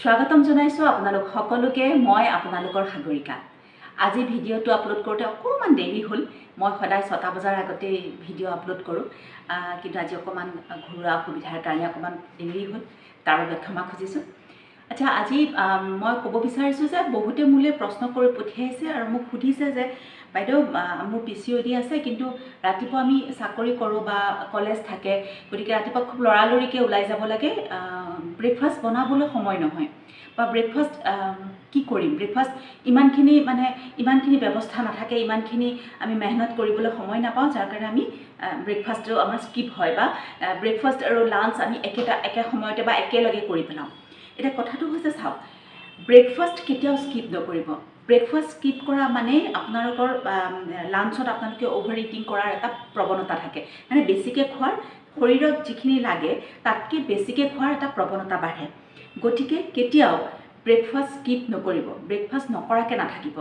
স্বাগতম জনাইছো আপোনালোক সকলোকে মই আপোনালোকৰ সাগৰিকা আজি ভিডিওটো আপলোড কৰোতে অকমান দেৰি হ'ল মই সদায় 6টা বজাৰ আগতে ভিডিও আপলোড কৰো কিন্তু আজি অকমান ঘৰুৱা অসুবিধাৰ কাৰণে অকমান দেৰি হ'ল তাৰ বাবে ক্ষমা খুজিছো আচ্ছা আজি মই ক'ব বিচাৰিছো যে বহুতে মোলে প্ৰশ্ন কৰি পঠিয়াইছে আৰু মোক সুধিছে যে বাইদেউ মোৰ পিচিঅডি আছে কিন্তু ৰাতিপুৱা আমি চাকৰি কৰো বা কলেজ থাকে গতিকে ৰাতিপুৱা খুব লৰালৰিকে ওলাই যাব লাগে ব্ৰেকফাষ্ট বনাবলৈ সময় নহয় বা ব্ৰেকফাষ্ট কি কৰিম ব্ৰেকফাষ্ট ইমানখিনি ব্যৱস্থা নাথাকে ইমানখিনি আমি মেহনত কৰিবলৈ সময় নাপাওঁ যাৰ কাৰণে আমি ব্ৰেকফাষ্টটো আমাৰ স্কিপ হয় বা ব্ৰেকফাষ্ট আৰু লাঞ্চ আমি একে সময়তে বা একেলগে কৰি পেলাওঁ এটা কথাটো হৈছে চাওক ব্ৰেকফাষ্ট কেতিয়াও স্কিপ নকৰিব ব্ৰেকফাষ্ট স্কিপ কৰা মানে আপোনালোকৰ লাঞ্চত আপোনালোকে অভাৰ ইটিং কৰাৰ এটা প্ৰৱণতা থাকে মানে বেছিকৈ খোৱাৰ শৰীৰত যিখিনি লাগে তাতকৈ বেছিকৈ খোৱাৰ এটা প্ৰৱণতা বাঢ়ে গতিকে কেতিয়াও ব্ৰেকফাষ্ট স্কিপ নকৰিব ব্ৰেকফাষ্ট নকৰাকৈ নাথাকিব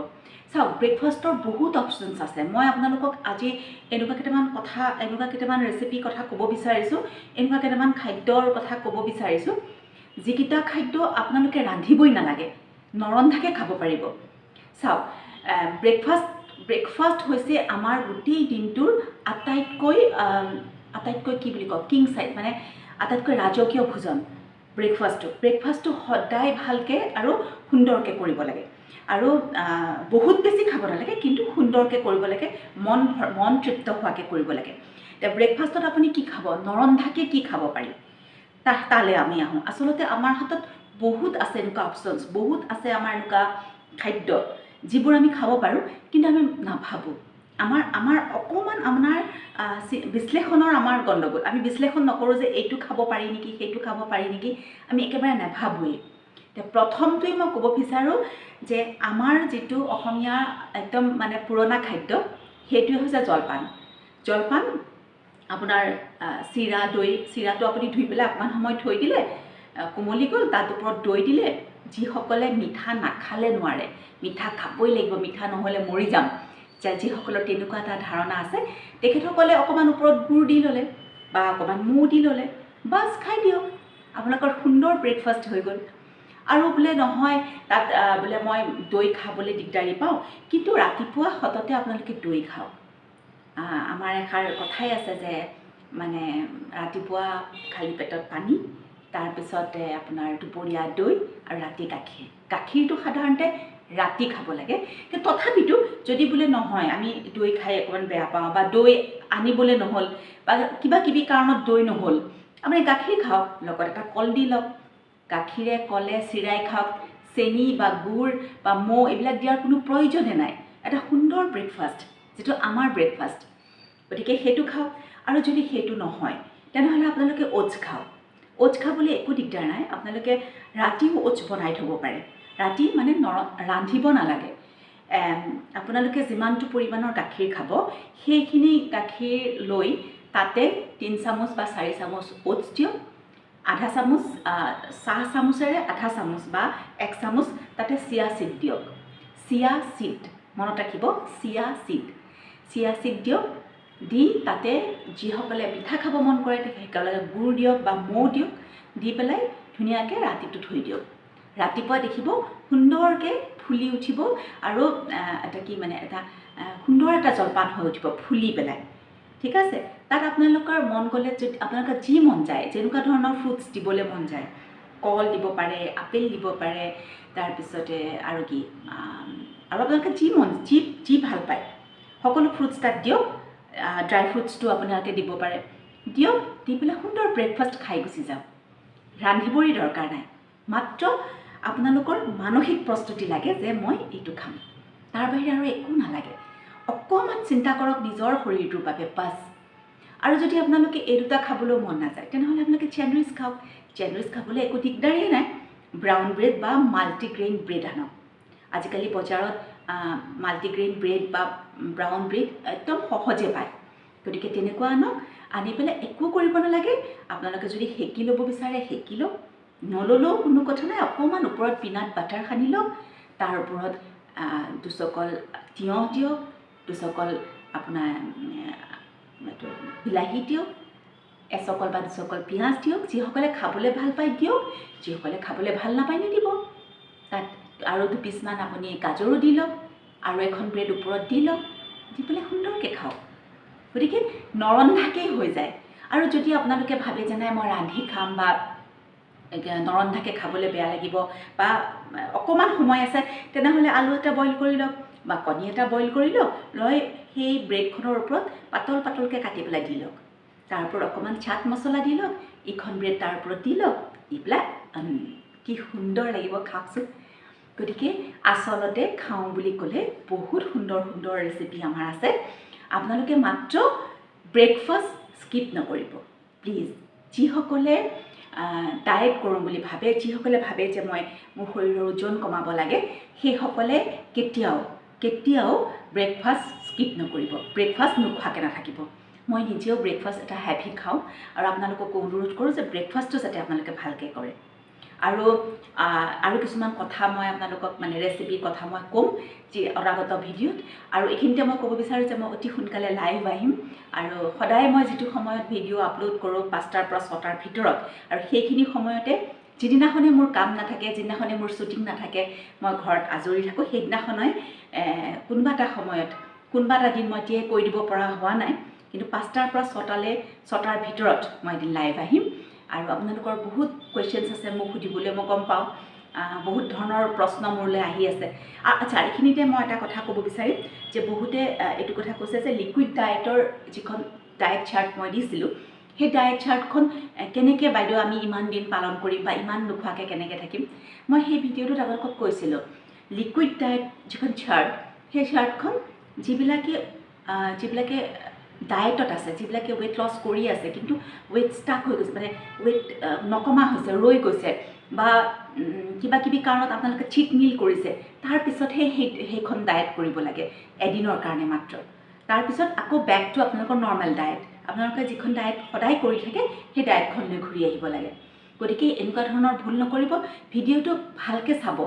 চাওক ব্ৰেকফাষ্টৰ বহুত অপশ্যনছ আছে মই আপোনালোকক আজি এনেকুৱা কেইটামান ৰেচিপি কথা ক'ব বিচাৰিছোঁ এনেকুৱা কেইটামান খাদ্যৰ কথা ক'ব বিচাৰিছোঁ যিকেইটা খাদ্য আপোনালোকে ৰান্ধিবই নালাগে নৰন্ধাকৈ খাব পাৰিব চাওক ব্ৰেকফাষ্ট হৈছে আমাৰ গোটেই দিনটোৰ আটাইতকৈ কি বুলি কওঁ কিং সাইজ মানে আটাইতকৈ ৰাজকীয় ভোজন ব্ৰেকফাষ্টটো সদায় ভালকৈ আৰু সুন্দৰকৈ কৰিব লাগে আৰু বহুত বেছি খাব নালাগে কিন্তু সুন্দৰকৈ কৰিব লাগে মন তৃপ্ত হোৱাকৈ কৰিব লাগে এতিয়া ব্ৰেকফাষ্টত আপুনি কি খাব নৰন্ধাকৈ কি খাব পাৰি তালৈ আমি আহোঁ আচলতে আমাৰ হাতত বহুত আছে এনেকুৱা অপশ্যনছ বহুত আছে আমাৰ এনেকুৱা খাদ্য যিবোৰ আমি খাব পাৰোঁ কিন্তু আমি নাভাবোঁ আমাৰ অকণমান আমাৰ বিশ্লেষণৰ আমাৰ গণ্ডগোল আমি বিশ্লেষণ নকৰোঁ যে এইটো খাব পাৰি নেকি সেইটো খাব পাৰি নেকি আমি একেবাৰে নাভাবোৱেই এতিয়া প্ৰথমটোৱেই মই ক'ব বিচাৰোঁ যে আমাৰ যিটো অসমীয়া একদম মানে পুৰণা খাদ্য সেইটোৱে হৈছে জলপান আপোনাৰ চিৰা দৈ চিৰাটো আপুনি ধুই পেলাই অকণমান সময় থৈ দিলে কোমলি গ'ল তাত ওপৰত দৈ দিলে যিসকলে মিঠা নাখালে নোৱাৰে মিঠা খাবই লাগিব মিঠা নহ'লে মৰি যাম যিসকলৰ তেনেকুৱা এটা ধাৰণা আছে তেখেতসকলে অকণমান ওপৰত গুড় দি ল'লে বা অকণমান মৌ দি ল'লে বাছ খাই দিয়ক আপোনালোকৰ সুন্দৰ ব্ৰেকফাষ্ট হৈ গ'ল আৰু বোলে নহয় তাত বোলে মই দৈ খাবলৈ দিগদাৰি পাওঁ কিন্তু ৰাতিপুৱা সততে আপোনালোকে দৈ খাওক আমাৰ এষাৰ কথাই আছে যে মানে ৰাতিপুৱা খালী পেটত পানী তাৰপিছতে আপোনাৰ দুপৰীয়া দৈ আৰু ৰাতি গাখীৰটো সাধাৰণতে ৰাতি খাব লাগে কিন্তু তথাপিতো যদি বোলে নহয় আমি দৈ খাই অকণমান বেয়া পাওঁ বা দৈ আনিবলৈ নহ'ল বা কিবা কাৰণত দৈ নহ'ল আপুনি গাখীৰ খাওক লগত এটা কল দি লওক গাখীৰে কলে চিৰাই খাওক চেনি বা গুড় বা মৌ এইবিলাক দিয়াৰ কোনো প্ৰয়োজনে নাই এটা সুন্দৰ ব্ৰেকফাষ্ট যিটো আমাৰ ব্ৰেকফাষ্ট গতিকে সেইটো খাওক আৰু যদি সেইটো নহয় তেনেহ'লে আপোনালোকে অ'টছ খাবলৈ একো দিগদাৰ নাই আপোনালোকে ৰাতিও অ'টছ বনাই থ'ব পাৰে ৰাতি মানে ৰান্ধিব নালাগে আপোনালোকে যিমানটো পৰিমাণৰ গাখীৰ খাব সেইখিনি গাখীৰ লৈ তাতে 3 চামুচ বা 4 চামুচ অ'টছ দিয়ক আধা চামুচ চাহ চামুচেৰে আধা চামুচ বা 1 চামুচ তাতে চিয়া চিড দিয়ক চিয়া চিড মনত ৰাখিব চিয়া চিড দিয়ক দি তাতে যিসকলে পিঠা খাব মন কৰে সেইসকলে গুড় দিয়ক বা মৌ দিয়ক দি পেলাই ধুনীয়াকৈ ৰাতিটো থৈ দিয়ক ৰাতিপুৱা দেখিব সুন্দৰকৈ ফুলি উঠিব আৰু এটা সুন্দৰ এটা জলপান হৈ উঠিব ফুলি পেলাই ঠিক আছে তাত আপোনালোকৰ মন গ'লে যদি আপোনালোকৰ যি মন যায় যেনেকুৱা ধৰণৰ ফ্ৰুটছ দিবলৈ মন যায় কল দিব পাৰে আপেল দিব পাৰে তাৰপিছতে আৰু কি আৰু আপোনালোকে যি ভাল পায় সকলো ফ্ৰুটছ তাত দিয়ক ড্ৰাই ফ্ৰুটছটো আপোনালোকে দিব পাৰে দিয়ক দি পেলাই সুন্দৰ ব্ৰেকফাষ্ট খাই গুচি যাওক ৰান্ধিবই দৰকাৰ নাই মাত্ৰ আপোনালোকৰ মানসিক প্ৰস্তুতি লাগে যে মই এইটো খাম তাৰ বাহিৰে আৰু একো নালাগে অকণমান চিন্তা কৰক নিজৰ শৰীৰটোৰ বাবে বাছ আৰু যদি আপোনালোকে এই দুটা খাবলৈ মন নাযায় তেনেহ'লে আপোনালোকে চেণ্ডউইচ খাওক চেণ্ডউইচ খাবলৈ একো দিগদাৰেই নাই ব্ৰাউন ব্ৰেড বা মাল্টিগ্ৰেইন ব্ৰেড আনক আজিকালি বজাৰত মাল্টিগ্ৰেইন ব্ৰেড বা ব্ৰাউন ব্ৰেড একদম সহজে পায় গতিকে তেনেকুৱা আনক আনি পেলাই একো কৰিব নালাগে আপোনালোকে যদি সেকি ল'ব বিচাৰে সেকি লওক নল'লেও কোনো কথা নাই অকণমান ওপৰত পিনাট বাটাৰ সানি লওক তাৰ ওপৰত দুচকল তিয়ঁহ দিয়ক দুচকল আপোনাৰ বিলাহী দিয়ক এচকল বা দুচকল পিঁয়াজ দিয়ক, যিসকলে খাবলৈ ভাল পায় দিয়ক, যিসকলে খাবলৈ ভাল নাপায় নিদিব। তাত আৰু দুপিচমান আপুনি গাজৰো দি লওক, আৰু এখন ব্ৰেড ওপৰত দি লওক, দি পেলাই সুন্দৰকৈ খাওক। গতিকে নৰন্ধাকেই হৈ যায়। আৰু যদি আপোনালোকে ভাবে যে নাই মই ৰান্ধি খাম বা নৰন্ধাকৈ খাবলৈ বেয়া লাগিব বা অকণমান সময় আছে, তেনেহ'লে আলু এটা বইল কৰি লওক বা কণী এটা বইল কৰি লওক, লৈ সেই ব্ৰেডখনৰ ওপৰত পাতল পাতলকৈ কাটি পেলাই দি লওক। তাৰ ওপৰত অকণমান চাট মছলা দি লওক, ইখন ব্ৰেড তাৰ ওপৰত দি লওক, দি পেলাই কি সুন্দৰ লাগিব খাওকচোন। গতিকে আচলতে খাওঁ বুলি ক'লে বহুত সুন্দৰ সুন্দৰ ৰেচিপি আমাৰ আছে। আপোনালোকে মাত্ৰ ব্ৰেকফাষ্ট স্কিপ নকৰিব প্লিজ। যিসকলে ডায়েট কৰোঁ বুলি ভাবে, যিসকলে ভাবে যে মই মোৰ শৰীৰৰ ওজন কমাব লাগে, সেইসকলে কেতিয়াও ব্ৰেকফাষ্ট স্কিপ নকৰিব, ব্ৰেকফাষ্ট নোখোৱাকৈ নাথাকিব। মই নিজেও ব্ৰেকফাষ্ট এটা হেভি খাওঁ, আৰু আপোনালোকক অনুৰোধ কৰোঁ যে ব্ৰেকফাষ্টটো যাতে আপোনালোকে ভালকৈ কৰে। আৰু কিছুমান কথা মই আপোনালোকক ৰেচিপিৰ কথা মই ক'ম যি অনাগত ভিডিঅ'ত। আৰু এইখিনিতে মই ক'ব বিচাৰোঁ যে মই অতি সোনকালে লাইভ আহিম, আৰু সদায় মই যিটো সময়ত ভিডিঅ' আপলোড কৰোঁ 5টাৰ পৰা 6টাৰ ভিতৰত, আৰু সেইখিনি সময়তে যিদিনাখনে মোৰ কাম নাথাকে, যিদিনাখনে মোৰ শ্বুটিং নাথাকে, মই ঘৰত আজৰি থাকোঁ, সেইদিনাখনে কোনোবা এটা সময়ত কোনোবা এটা দিন মই এতিয়াই কৈ দিব পৰা হোৱা নাই, কিন্তু 5টাৰ পৰা 6টাৰ ভিতৰত মই এদিন লাইভ আহিম। আৰু আপোনালোকৰ বহুত কুৱেশ্যনছ আছে মোক সুধিবলৈ, মই গম পাওঁ বহুত ধৰণৰ প্ৰশ্ন মোৰলৈ আহি আছে। আচ্ছা, এইখিনিতে মই এটা কথা ক'ব বিচাৰিম যে বহুতে এইটো কথা কৈছে যে লিকুইড ডায়েটৰ যিখন ডায়েট চাৰ্ট মই দিছিলোঁ, সেই ডায়েট চাৰ্টখন কেনেকৈ বাইদেউ আমি ইমান দিন পালন কৰিম বা ইমান নোখোৱাকৈ কেনেকৈ থাকিম। মই সেই ভিডিঅ'টোত আপোনালোকক কৈছিলোঁ লিকুইড ডায়েট যিখন চাৰ্ট, সেই চাৰ্টখন যিবিলাকে ডায়েটত আছে, যিবিলাকে ৱেইট লছ কৰি আছে কিন্তু ৱেইট ষ্টাক হৈ গৈছে, ৱেইট নকমা হৈছে, ৰৈ গৈছে, বা কিবা কিবি কাৰণত আপোনালোকে চিট মিল কৰিছে, তাৰপিছতহে সেইখন ডায়েট কৰিব লাগে এদিনৰ কাৰণে মাত্ৰ। তাৰপিছত আকৌ বেক টু আপোনালোকৰ নৰ্মেল ডায়েট, আপোনালোকে যিখন ডায়েট সদায় কৰি থাকে সেই ডায়েটখনলৈ ঘূৰি আহিব লাগে। গতিকে এনেকুৱা ধৰণৰ ভুল নকৰিব, ভিডিঅ'টো ভালকৈ চাব।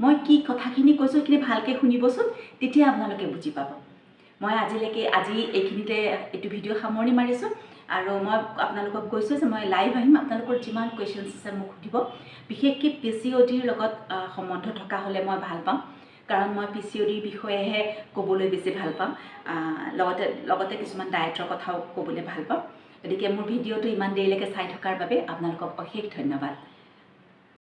মই কি কথাখিনি কৈছোঁ সেইখিনি ভালকৈ শুনিবচোন, তেতিয়া আপোনালোকে বুজি পাব। মই আজি এইখিনিতে এইটো ভিডিঅ' সামৰণি মাৰিছোঁ, আৰু মই আপোনালোকক কৈছোঁ যে মই লাইভ আহিম, আপোনালোকৰ যিমান কুৱেশ্যনছ আছে মোক সুধিব। বিশেষকৈ PCODৰ লগত সম্বন্ধ থকা হ'লে মই ভাল পাম, কাৰণ মই PCODৰ বিষয়েহে ক'বলৈ বেছি ভাল পাম, লগতে কিছুমান ডায়েটৰ কথাও ক'বলৈ ভাল পাম। গতিকে মোৰ ভিডিঅ'টো ইমান দেৰিলৈকে চাই থকাৰ বাবে আপোনালোকক অশেষ ধন্যবাদ।